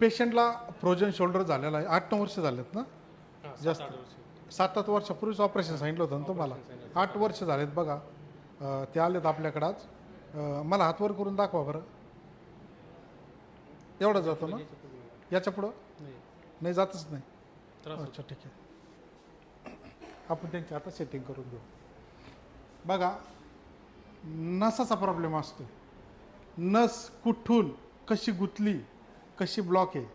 पेशंटला frozen shoulder झालेला आहे, 8-9 वर्ष झालेत ना? हां, जास्त 7-8 वर्ष. 7-8 वर्षापूर्वीच ऑपरेशन सांगितलं होतं ना तुम्हाला. 8 वर्ष झालेत बघा. ते आलेत आपल्याकडं आज. मला हात वर करून दाखवा बरं. एवढा जातो ना? याच्या पुढं नाही, नाही जातच नाही. त्रास होतो. अच्छा ठीक आहे. आपण त्यांची आता सेटिंग करून घेऊ. बघा, नसाचा प्रॉब्लेम असतो. नस कुठून कशी गुंतली, कशी ब्लॉक आहे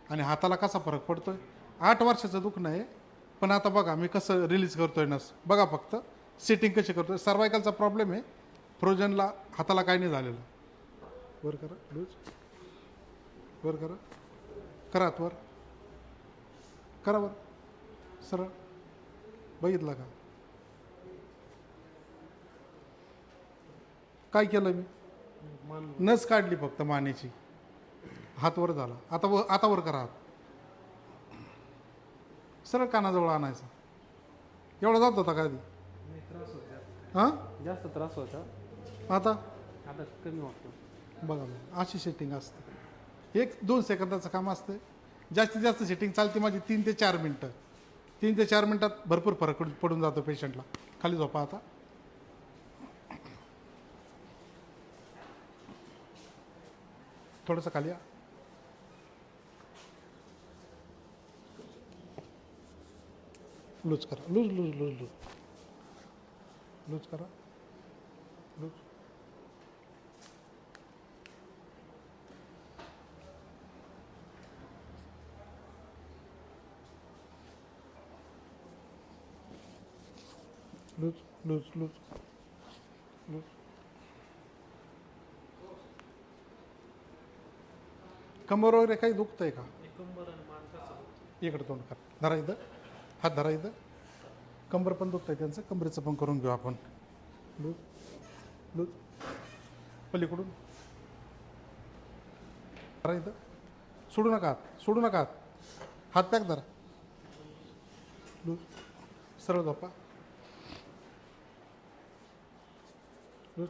आणि हाताला कसा फरक पडतोय. 8 वर्षाचं दुखणं आहे, पण आता बघा मी कसं रिलीज करतोय नस. बघा फक्त सेटिंग कशी करतोय. सर्वायकलचा प्रॉब्लेम आहे, फ्रोजनला हाताला काय नाही झालेलं. वर करा, लूज वर करा, करा हात वर, करा वर, सरळ. बघितलं का काय केलं मी? मान नस काढली फक्त मानेची, हात वर झाला. आता वर करा हात, सरळ कानाजवळ आणायचा. एवढा जात होता का आधी? नाही, त्रास होता. हां, जास्त त्रास होता. आता आता कमी वाटतो. बघा बघा, अशी सेटिंग असते. 1-2 सेकंदाचं काम असतं. जास्तीत जास्त सेटिंग चालते माझी 3 ते 4 मिनटं. 3 ते 4 मिनटात भरपूर फरक पडून जातो पेशंटला. खाली झोपा आता. थोडंसं खाली या. लूज करा, loose loose loose loose loose करा, loose. Loose loose loose loose. कंबर वगैरे काही दुखतंय का? कंबर आणि मान कसं होतं? इकडे तोंड करा, धरा इथं, हात धरा इथं. कंबर पण दुखतंय त्यांचं, कंबरेचं पण करून घेऊ आपण. लूज लूज, पलीकडून धरा इथं. सोडू नका हात, सोडू नका हात. हात पॅक धरा, लूज. सरळ झोपा, लूज.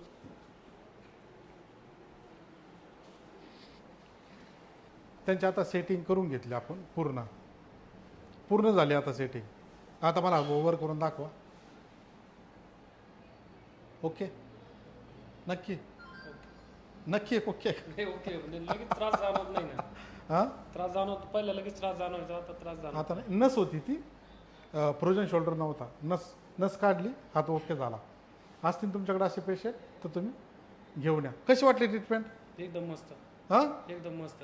त्यांची आता सेटिंग करून घेतली आपण, पूर्ण झाली आता सेटिंग. आता मला ओव्हर करून दाखवा. ओके, नक्की नक्की ओके. नाही, ओके. म्हणजे लगेच त्रास जाणवत नाही ना. हां, त्रास जाणवत पहिला लगेच त्रास जाणवायचा, आता त्रास जाणवत आता नाही. नस होती ती, फ्रोजन शोल्डर नव्हता. नस काढली, हात ओके झाला. असतील तुमच्याकडे असे पेशंट तर तुम्ही घेऊन या. कशी वाटली ट्रीटमेंट? एकदम मस्त. हां, एकदम मस्त.